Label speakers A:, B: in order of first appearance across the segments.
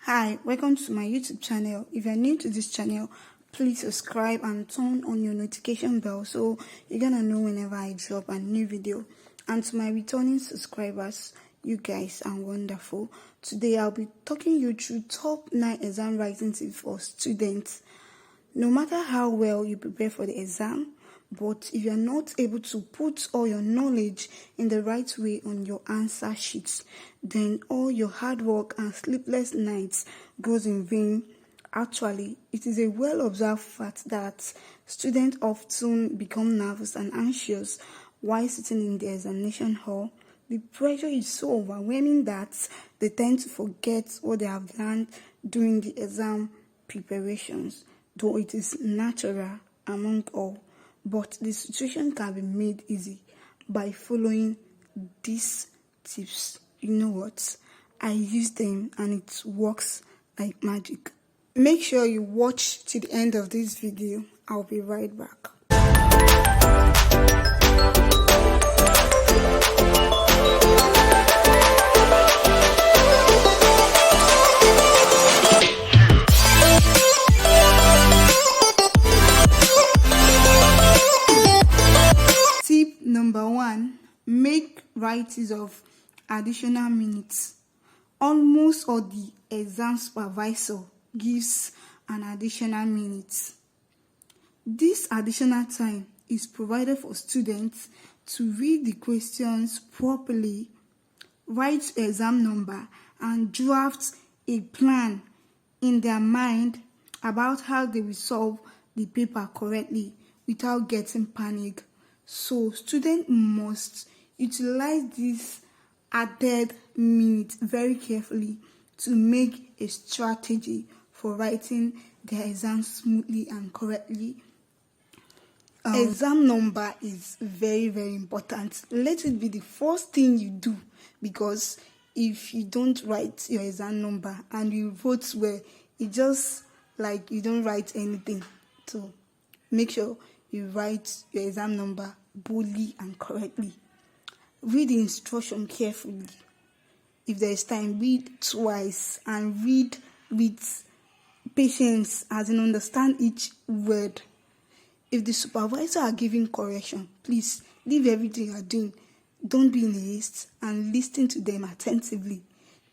A: Hi, welcome to my YouTube channel. If you're new to this channel, please subscribe and turn on your notification bell so you're gonna know whenever I drop a new video. And to my returning subscribers, you guys are wonderful. Today I'll be talking you through top 9 exam writing tips for students. No matter how well you prepare for the exam, but if you're not able to put all your knowledge in the right way on your answer sheets, then all your hard work and sleepless nights goes in vain. Actually, it is a well-observed fact that students often become nervous and anxious while sitting in the examination hall. The pressure is so overwhelming that they tend to forget what they have learned during the exam preparations, though it is natural among all. But the situation can be made easy by following these tips. You know what? I use them and it works like magic. Make sure you watch to the end of this video. I'll be right back. Tip number 1, make writings of additional minutes. Almost all the exam supervisor gives an additional minute. This additional time is provided for students to read the questions properly, write the exam number, and draft a plan in their mind about how they will solve the paper correctly without getting panic. So students must utilize this added minute very carefully to make a strategy for writing their exam smoothly and correctly. Exam number is very, very important. Let it be the first thing you do, because if you don't write your exam number and you vote well, it's just like you don't write anything. So make sure you write your exam number boldly and correctly. Read the instruction carefully. If there is time, read twice and read with patience as in understand each word. If the supervisor are giving correction, please leave everything you are doing. Don't be in haste and listen to them attentively.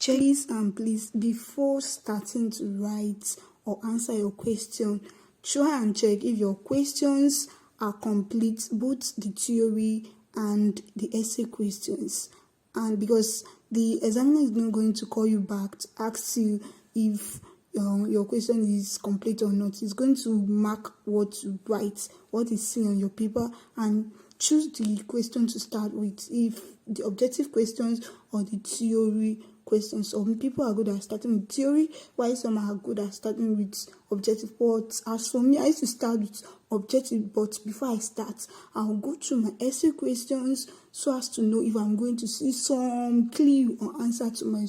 A: Check this and please, before starting to write or answer your question, try and check if your questions are complete, both the theory and the essay questions. And because the examiner is not going to call you back to ask you if your question is complete or not. He's going to mark what you write, what is seen on your paper, and choose the question to start with, if the objective questions or the theory questions. Some people are good at starting with theory, while some are good at starting with objective. But as for me, I used to start with objective, but before I start, I'll go through my essay questions so as to know if I'm going to see some clue or answer to my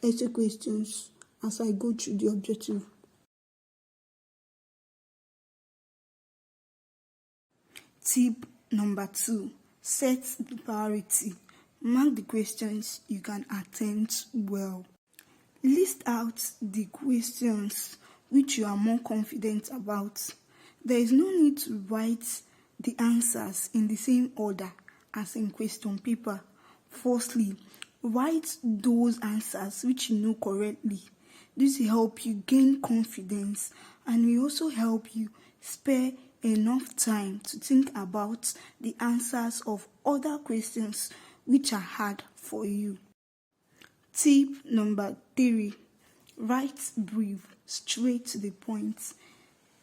A: essay questions as I go through the objective. Tip number 2, set the priority. Mark the questions you can attempt well. List out the questions which you are more confident about. There is no need to write the answers in the same order as in question paper. Firstly, write those answers which you know correctly. This will help you gain confidence and will also help you spare enough time to think about the answers of other questions which are hard for you. Tip number 3, write brief, straight to the point.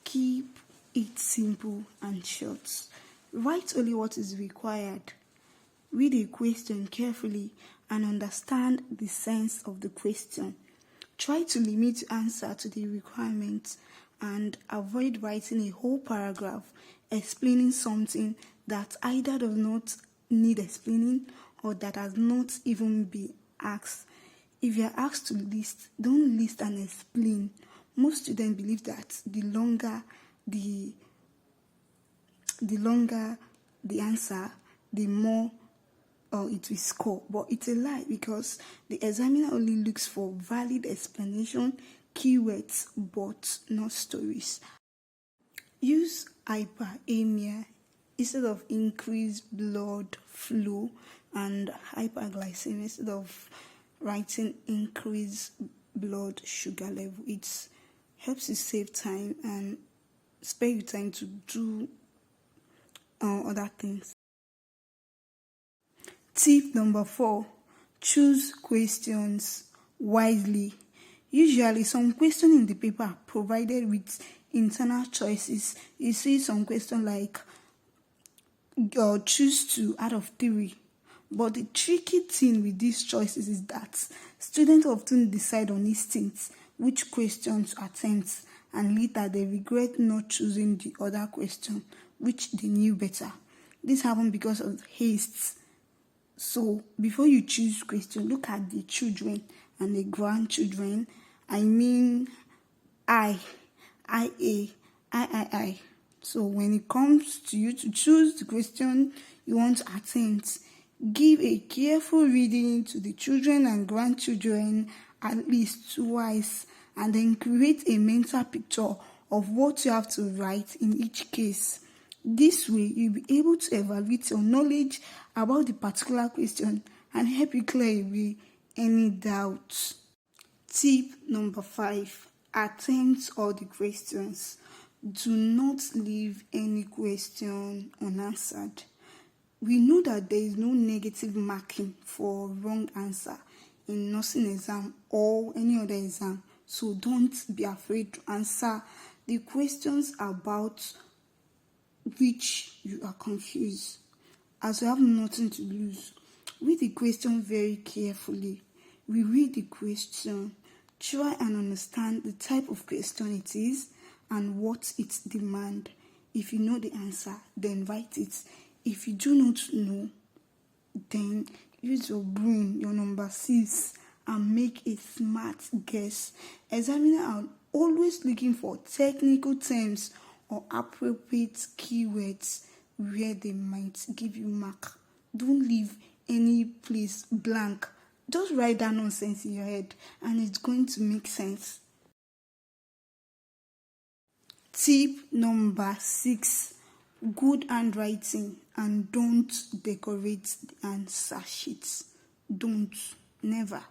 A: Keep it simple and short. Write only what is required. Read a question carefully and understand the sense of the question. Try to limit your answer to the requirements and avoid writing a whole paragraph explaining something that either does not need explaining or that has not even been asked. If you are asked to list, don't list and explain. Most students believe that the longer the answer, the more it will score. But it's a lie, because the examiner only looks for valid explanation, keywords, but not stories. Use hyperamia instead of increased blood flow, and hyperglycemia instead of writing increased blood sugar level. It helps you save time and spare you time to do other things. Tip number 4, choose questions wisely. Usually, some questions in the paper are provided with internal choices. You see some question like choose 2 out of 3. But the tricky thing with these choices is that students often decide on instinct which questions to attempt, and later they regret not choosing the other question which they knew better. This happens because of haste. So before you choose question, look at the children and the grandchildren. I mean, I. So when it comes to you to choose the question you want to attempt, give a careful reading to the children and grandchildren at least twice, and then create a mental picture of what you have to write in each case. This way, you'll be able to evaluate your knowledge about the particular question and help you clear away any doubts. Tip number 5, attempt all the questions. Do not leave any question unanswered. We know that there is no negative marking for wrong answer in nursing exam or any other exam, so don't be afraid to answer the questions about which you are confused. As you have nothing to lose, read the question very carefully. We read the question, try and understand the type of question it is and what it demands. If you know the answer, then write it. If you do not know, then use your brain, your number 6, and make a smart guess. Examiners are always looking for technical terms or appropriate keywords where they might give you mark. Don't leave any place blank. Just write that nonsense in your head and it's going to make sense. Tip number 6, good handwriting, and don't decorate the answer sheets. Don't, never.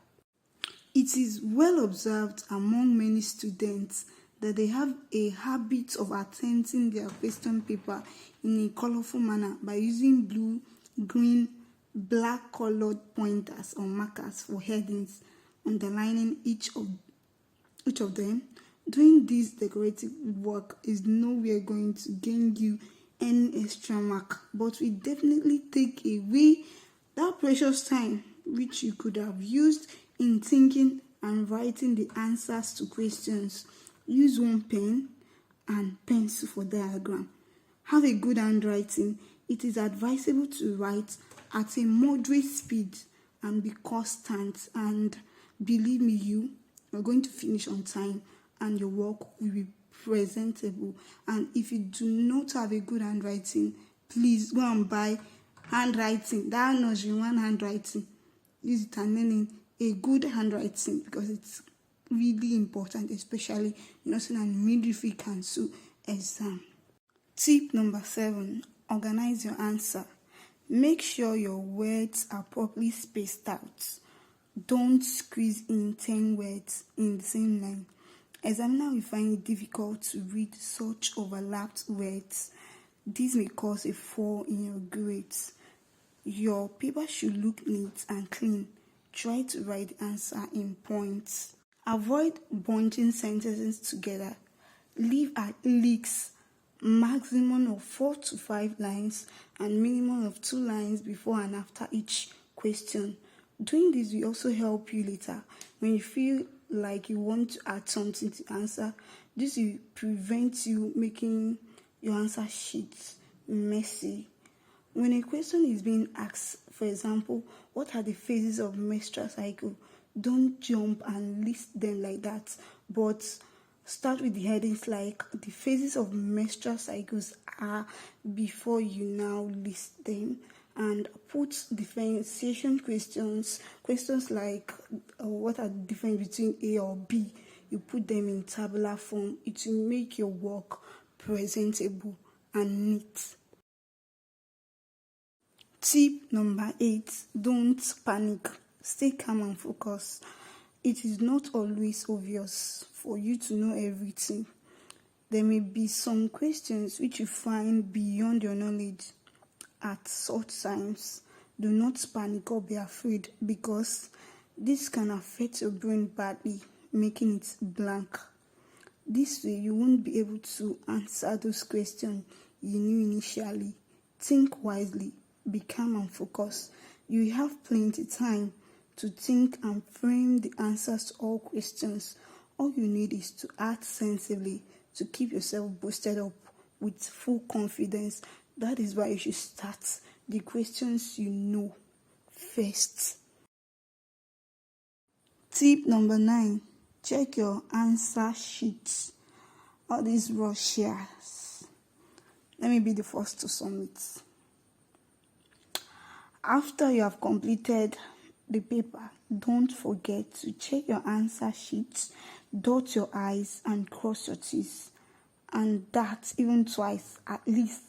A: It is well observed among many students that they have a habit of attempting their question paper in a colorful manner by using blue, green, black colored pointers or markers for headings, underlining each of them. Doing this decorative work is nowhere going to gain you any extra mark, but will definitely take away that precious time which you could have used in thinking and writing the answers to questions. Use one pen and pencil for diagram. Have a good handwriting. It is advisable to write at a moderate speed and be constant, and believe me, you are going to finish on time and your work will be presentable. And if you do not have a good handwriting, please go and buy handwriting, that nursery one handwriting. Use it and learn a good handwriting, because it's really important, especially nursing and midwifery council exam. Tip number 7, organize your answer. Make sure your words are properly spaced out. Don't squeeze in 10 words in the same line. Examiner will find it difficult to read such overlapped words. This may cause a fall in your grades. Your paper should look neat and clean. Try to write the answer in points. Avoid bunching sentences together. Leave at least maximum of 4 to 5 lines and minimum of 2 lines before and after each question. Doing this will also help you later when you feel like you want to add something to answer. This will prevent you making your answer sheets messy. When a question is being asked, for example, what are the phases of menstrual cycle? Don't jump and list them like that, but start with the headings like the phases of menstrual cycles are before you now list them. and put differentiation questions like what are the difference between A or B. You put them in tabular form. It will make your work presentable and neat. Tip number 8, don't panic. Stay calm and focus. It is not always obvious for you to know everything. There may be some questions which you find beyond your knowledge. At such times, do not panic or be afraid, because this can affect your brain badly, making it blank. This way, you won't be able to answer those questions you knew initially. Think wisely, be calm and focused. You have plenty of time to think and frame the answers to all questions. All you need is to act sensibly to keep yourself boosted up with full confidence. That is why you should start the questions you know first. Tip number 9, check your answer sheets. All these raw shares. Let me be the first to submit. After you have completed the paper, don't forget to check your answer sheets, dot your I's and cross your T's, and that even twice at least.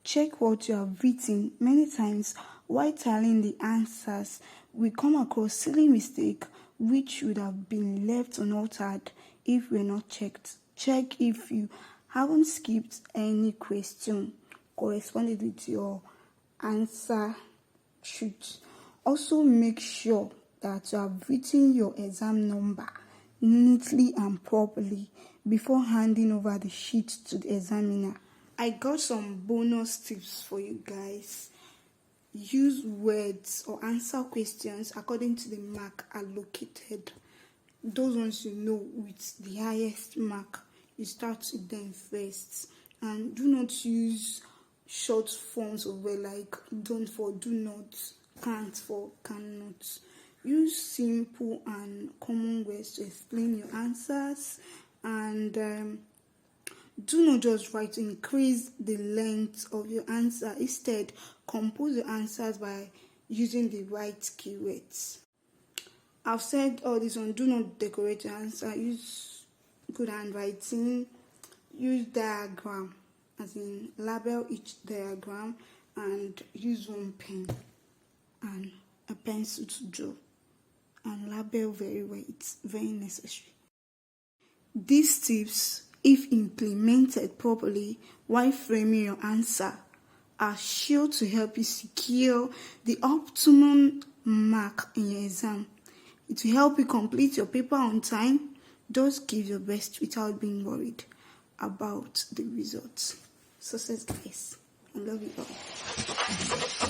A: Check what you have written. Many times while tallying the answers, we come across silly mistake which would have been left unaltered if we're not checked. Check if you haven't skipped any question corresponding with your answer sheet. Also, make sure that you have written your exam number neatly and properly before handing over the sheet to the examiner. I got some bonus tips for you guys. Use words or answer questions according to the mark allocated. Those ones you know with the highest mark, you start with them first. And do not use short forms of word like don't for do not, can't for cannot. Use simple and common words to explain your answers, and do not just write to increase the length of your answer. Instead, compose your answers by using the right keywords. I've said all this one. Do not decorate your answer. Use good handwriting. Use diagram, as in label each diagram, and use one pen and a pencil to draw, and label very well. It's very necessary. These tips, if implemented properly while framing your answer, are sure to help you secure the optimum mark in your exam. It will help you complete your paper on time. Just give your best without being worried about the results. Success, guys. I love you all.